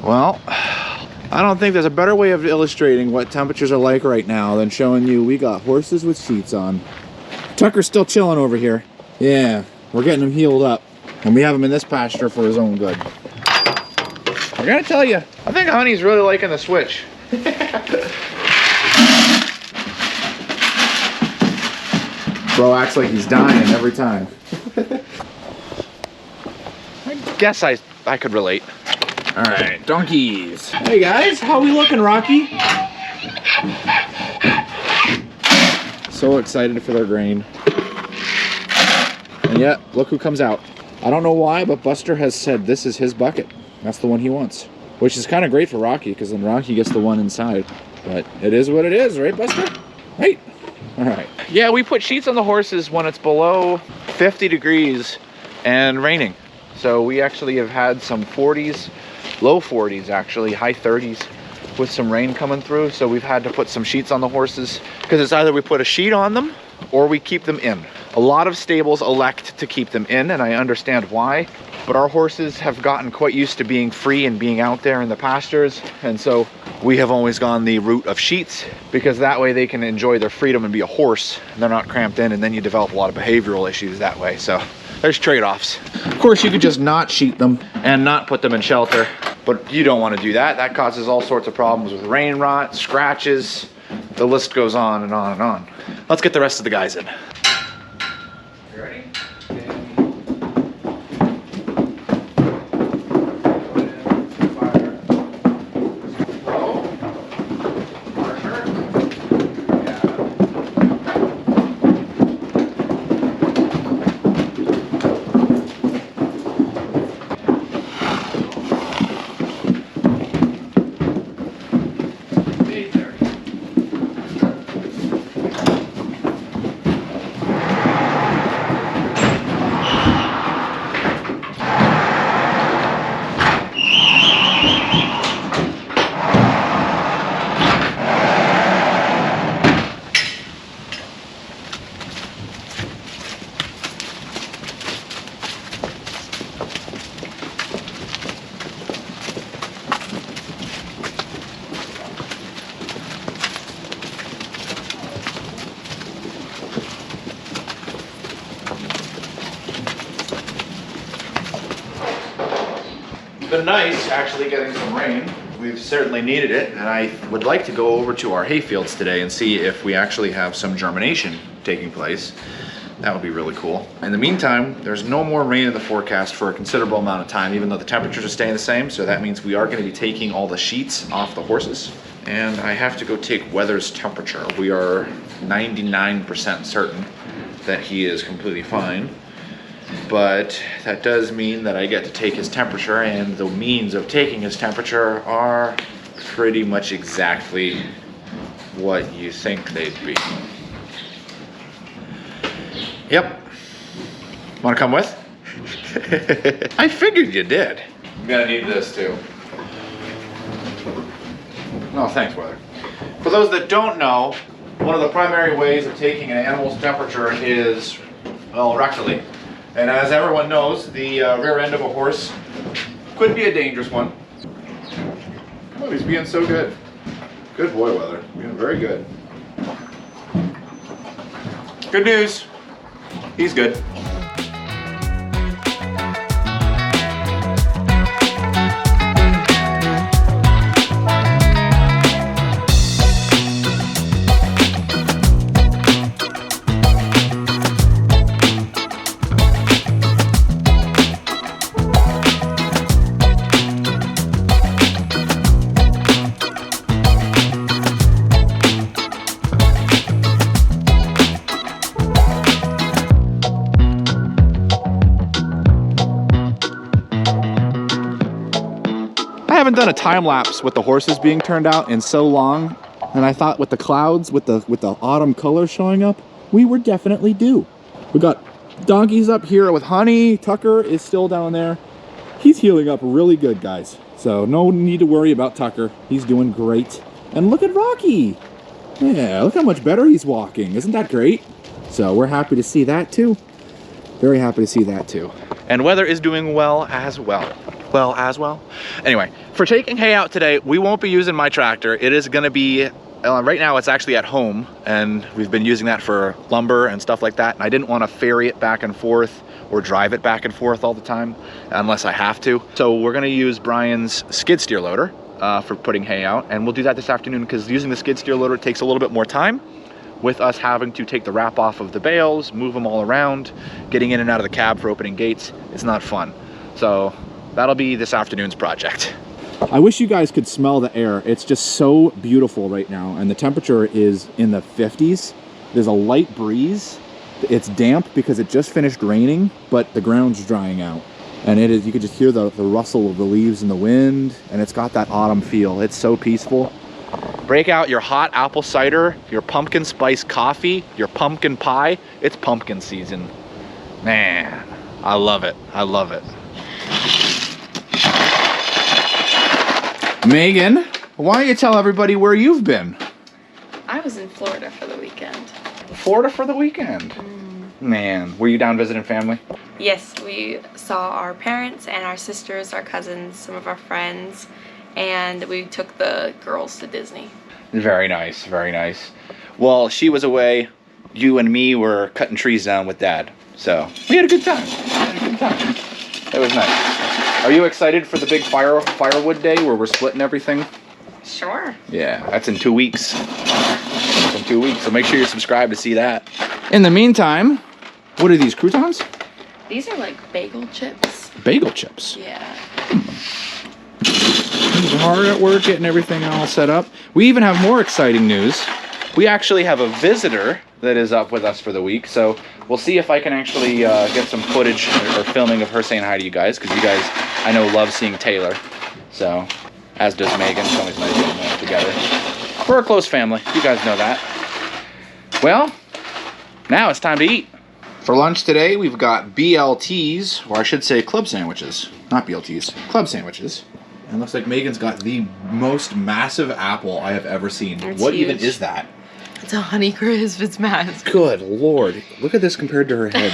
Well, I don't think there's a better way of illustrating what temperatures are like right now than showing you we got horses with sheets on. Tucker's still chilling over here. Yeah, we're getting him healed up. And we have him in this pasture for his own good. I gotta tell you, I think Honey's really liking the switch. Bro acts like he's dying every time. I guess I could relate. All right, donkeys. Hey guys, how we looking, Rocky? So excited for their grain. And yet, look who comes out. I don't know why, but Buster has said this is his bucket. That's the one he wants. Which is kind of great for Rocky, because then Rocky gets the one inside. But it is what it is, right, Buster? Right? All right. Yeah, we put sheets on the horses when it's below 50 degrees and raining. So we actually have had some 40s, low 40s actually, high 30s with some rain coming through. So we've had to put some sheets on the horses because it's either we put a sheet on them or we keep them in. A lot of stables elect to keep them in, and I understand why. But our horses have gotten quite used to being free and being out there in the pastures. And so we have always gone the route of sheets because that way they can enjoy their freedom and be a horse. And they're not cramped in, and then you develop a lot of behavioral issues that way. So there's trade-offs. Of course, you could just not sheet them and not put them in shelter, but you don't want to do that. That causes all sorts of problems with rain rot, scratches. The list goes on and on and on. Let's get the rest of the guys in. You ready? It's been nice actually getting some rain. We've certainly needed it, and I would like to go over to our hay fields today and see if we actually have some germination taking place. That would be really cool. In the meantime, there's no more rain in the forecast for a considerable amount of time, even though the temperatures are staying the same, so that means we are going to be taking all the sheets off the horses. And I have to go take Weather's temperature. We are 99% certain that he is completely fine. But that does mean that I get to take his temperature, and the means of taking his temperature are pretty much exactly what you think they'd be. Yep. Want to come with? I figured you did. I'm gonna need this too. Oh, thanks, Weather. For those that don't know, one of the primary ways of taking an animal's temperature is, well, rectally. And as everyone knows, the rear end of a horse could be a dangerous one. Oh, he's being so good. Good boy, Weather. Being very good. Good news. He's good. I haven't done a time lapse with the horses being turned out in so long, and I thought with the clouds, with the autumn color showing up, we were definitely due. We got donkeys up here with Honey. Tucker is still down there. He's healing up really good, guys. So no need to worry about Tucker. He's doing great. And look at Rocky. Yeah, look how much better he's walking. Isn't that great? So we're happy to see that too. Very happy to see that too. And Weather is doing well as well. as well. Anyway, for taking hay out today, we won't be using my tractor. It is gonna be, right now it's actually at home, and we've been using that for lumber and stuff like that. And I didn't want to ferry it back and forth or drive it back and forth all the time unless I have to. So we're gonna use Brian's skid steer loader for putting hay out, and we'll do that this afternoon because using the skid steer loader takes a little bit more time with us having to take the wrap off of the bales, move them all around, getting in and out of the cab for opening gates. It's not fun. So that'll be this afternoon's project. I wish you guys could smell the air. It's just so beautiful right now, and the temperature is in the 50s. There's a light breeze. It's damp because it just finished raining, but the ground's drying out. And it is, you could just hear the rustle of the leaves in the wind, and it's got that autumn feel. It's so peaceful. Break out your hot apple cider, your pumpkin spice coffee, your pumpkin pie. It's pumpkin season. Man, I love it. I love it. Megan, why don't you tell everybody where you've been? I was in Florida for the weekend. Florida for the weekend? Man, were you down visiting family? Yes, we saw our parents and our sisters, our cousins, some of our friends, and we took the girls to Disney. Very nice, very nice. Well, she was away. You and me were cutting trees down with Dad. So we had a good time. It was nice. Are you excited for the big firewood day where we're splitting everything? Sure. Yeah, that's in 2 weeks. That's in 2 weeks, so make sure you're subscribed to see that. In the meantime, what are these, croutons? These are like bagel chips. Bagel chips. Yeah. We're hard at work getting everything all set up. We even have more exciting news. We actually have a visitor that is up with us for the week, so we'll see if I can actually get some footage or filming of her saying hi to you guys, because you guys, I know, love seeing Taylor. So, as does Megan. It's always nice getting them together. We're a close family. You guys know that. Well, now it's time to eat. For lunch today, we've got BLTs, or I should say club sandwiches. Not BLTs, club sandwiches. And it looks like Megan's got the most massive apple I have ever seen. It's what huge. even is that? It's a Honey Crisp. It's massive. Good Lord. Look at this compared to her head.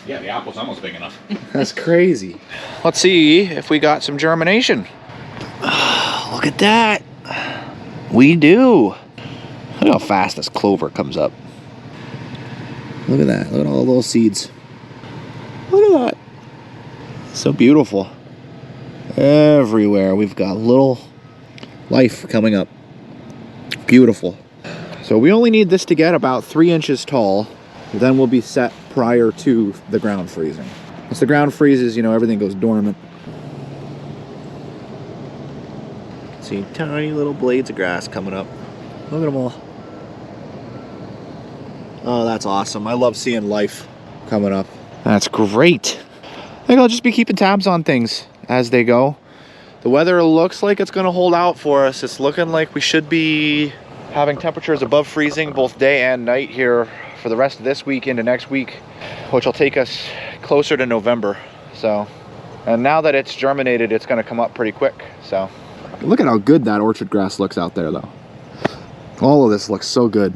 Yeah, the apple's almost big enough. That's crazy. Let's see if we got some germination. Look at that. We do. Look how fast this clover comes up. Look at that. Look at all those seeds. Look at that. So beautiful. Everywhere we've got little life coming up. Beautiful. So we only need this to get about 3 inches tall. Then we'll be set prior to the ground freezing. Once the ground freezes, you know, everything goes dormant. See tiny little blades of grass coming up. Look at them all. Oh, that's awesome. I love seeing life coming up. That's great. I think I'll just be keeping tabs on things as they go. The weather looks like it's going to hold out for us. It's looking like we should be having temperatures above freezing both day and night here for the rest of this week into next week, which will take us closer to November. So, and now that it's germinated, it's going to come up pretty quick. So, look at how good that orchard grass looks out there, though. All of this looks so good.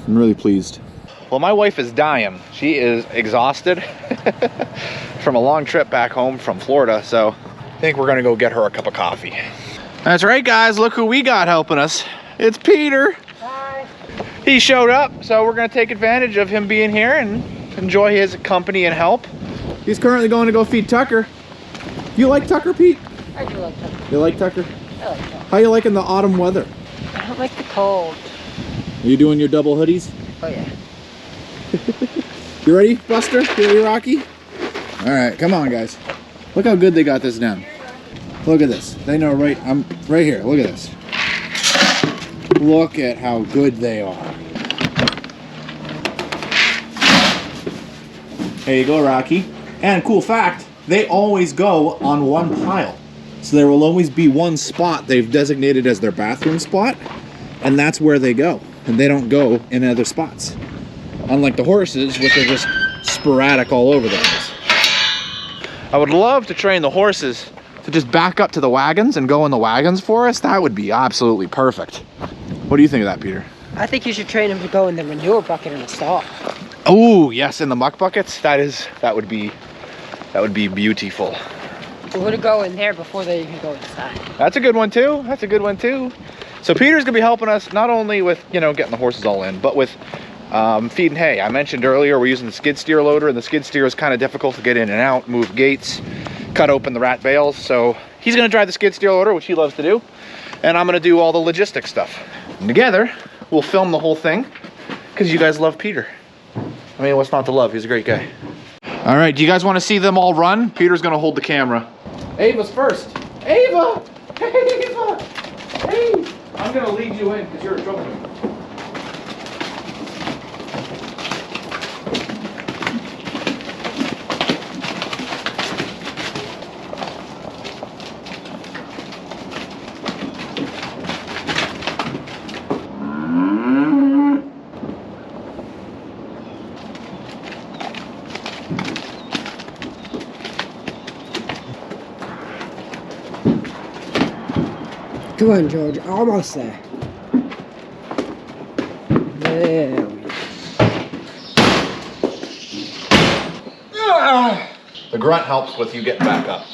I'm really pleased. well, my wife is dying. She is exhausted from a long trip back home from Florida. So I think we're gonna go get her a cup of coffee. That's right, guys. Look who we got helping us. It's Peter. Hi. He showed up, so we're gonna take advantage of him being here and enjoy his company and help. He's currently going to go feed Tucker. You like Tucker, Pete? I do like Tucker. You like Tucker? I like Tucker. How you liking the autumn weather? I don't like the cold. Are you doing your double hoodies? Oh yeah. You ready, Buster? You ready, Rocky? All right, come on, guys. Look how good they got this down. Look at this. They know right. I'm right here. Look at this. Look at how good they are. There you go, Rocky. And cool fact, they always go on one pile. So there will always be one spot they've designated as their bathroom spot, and that's where they go. And they don't go in other spots. Unlike the horses, which are just sporadic all over the place. I would love to train the horses to just back up to the wagons and go in the wagons for us. That would be absolutely perfect. What do you think of that, Peter? I think you should train them to go in the manure bucket in the stall. Oh, yes, in the muck buckets. That would be beautiful. We're gonna go in there before they even go inside. That's a good one too. That's a good one too. So Peter's gonna be helping us not only with, you know, getting the horses all in, but with feeding hay. I mentioned earlier we're using the skid steer loader, and the skid steer is kind of difficult to get in and out, move gates, cut open the rat bales. So he's gonna drive the skid steer loader, which he loves to do, and I'm gonna do all the logistics stuff. And together, we'll film the whole thing because you guys love Peter. I mean, what's not to love? He's a great guy. All right, do you guys want to see them all run? Peter's gonna hold the camera. Ava's first. Ava! Ava! Hey! I'm gonna lead you in because you're a troublemaker. Come on, George. Almost there. There we go. The grunt helps with you getting back up.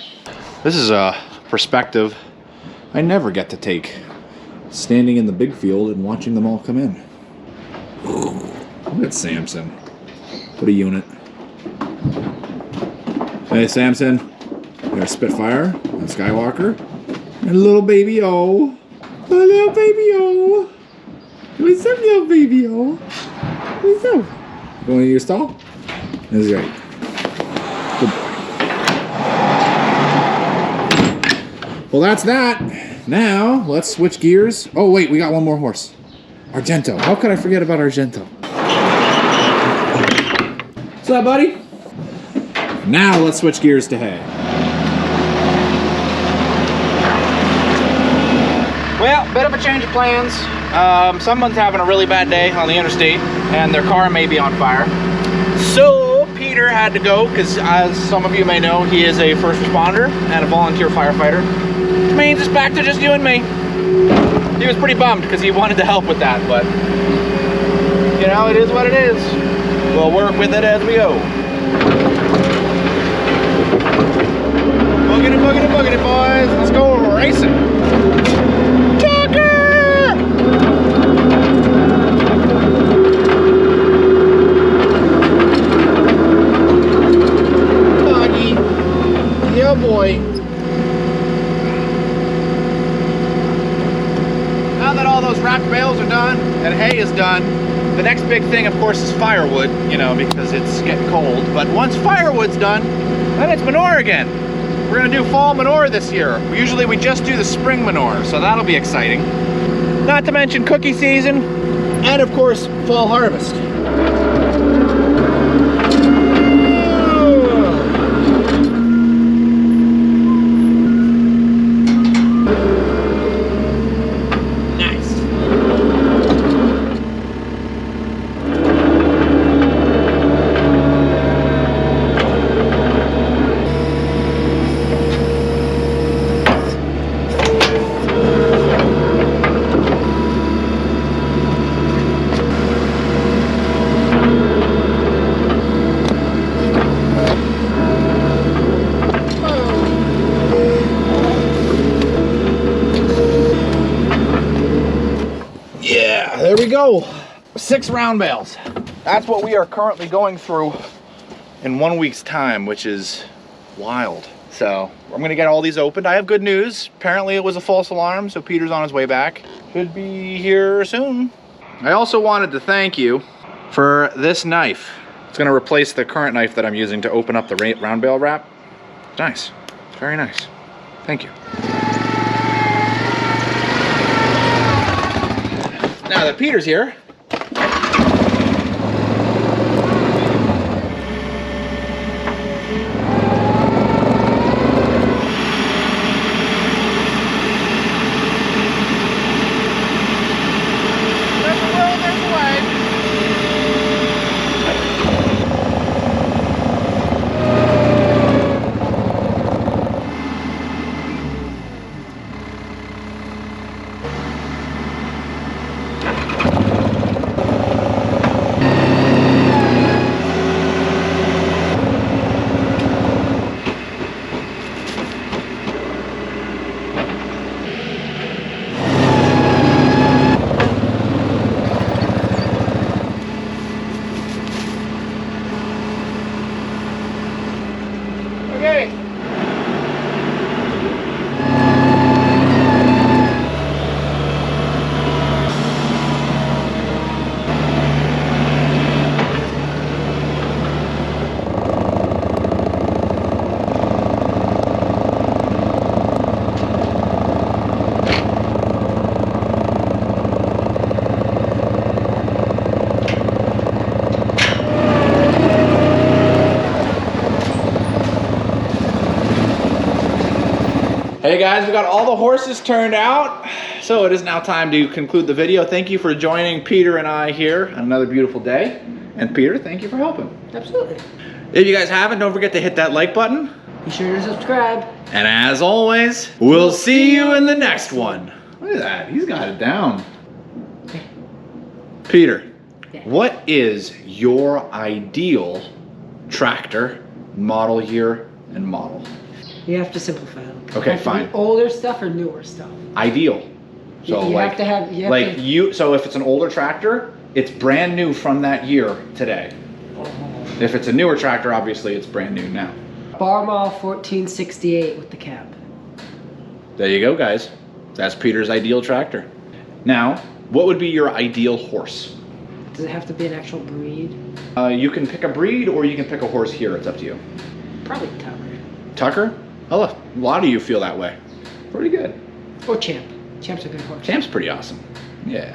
This is a perspective I never get to take. Standing in the big field and watching them all come in. Look at Samson. What a unit. Hey, Samson. You got a Spitfire, a Skywalker, and a little baby O. A little baby O. What's up, little baby O? What's up? Going to your stall? This is great. Good boy. Well, that's that. Now, let's switch gears. Oh, wait, we got one more horse. Argento. How could I forget about Argento? What's up, buddy? Now, let's switch gears to hay. Well, bit of a change of plans. Someone's having a really bad day on the interstate, and their car may be on fire. So Peter had to go, because as some of you may know, he is a first responder and a volunteer firefighter. Which means it's back to just you and me. He was pretty bummed because he wanted to help with that, but you know, it is what it is. We'll work with it as we go. Boogity, boogity, boogity, boys. Let's go racing. Oh boy. Now that all those wrapped bales are done and hay is done, the next big thing, of course, is firewood, you know, because it's getting cold. But once firewood's done, then it's manure again. We're gonna do fall manure this year. Usually we just do the spring manure, so that'll be exciting. Not to mention cookie season, and of course, fall harvest. There we go, 6 round bales. That's what we are currently going through in 1 week's time, which is wild. So I'm gonna get all these opened. I have good news. Apparently it was a false alarm, so Peter's on his way back. Should be here soon. I also wanted to thank you for this knife. It's gonna replace the current knife that I'm using to open up the round bale wrap. Nice, very nice. Thank you. Now that Peter's here, Hey guys, we got all the horses turned out. So it is now time to conclude the video. Thank you for joining Peter and I here on another beautiful day. And Peter, thank you for helping. Absolutely. If you guys haven't, don't forget to hit that like button. Be sure to subscribe. And as always, we'll see you in the next one. Look at that, he's got it down. Peter, Yeah. what is your ideal tractor, model year, and model? You have to simplify them. Okay, Have to be fine. older stuff or newer stuff? Ideal. So You like, have to have- you have like to- you. So if it's an older tractor, it's brand new from that year today. If it's a newer tractor, obviously it's brand new now. Bar Mall 1468 with the cab. There you go, guys. That's Peter's ideal tractor. Now, what would be your ideal horse? Does it have to be an actual breed? You can pick a breed or you can pick a horse here. It's up to you. Probably Tucker. Tucker? Oh, a lot of you feel that way. Pretty good. Or Champ. Champ's a good horse. Champ's pretty awesome. Yeah.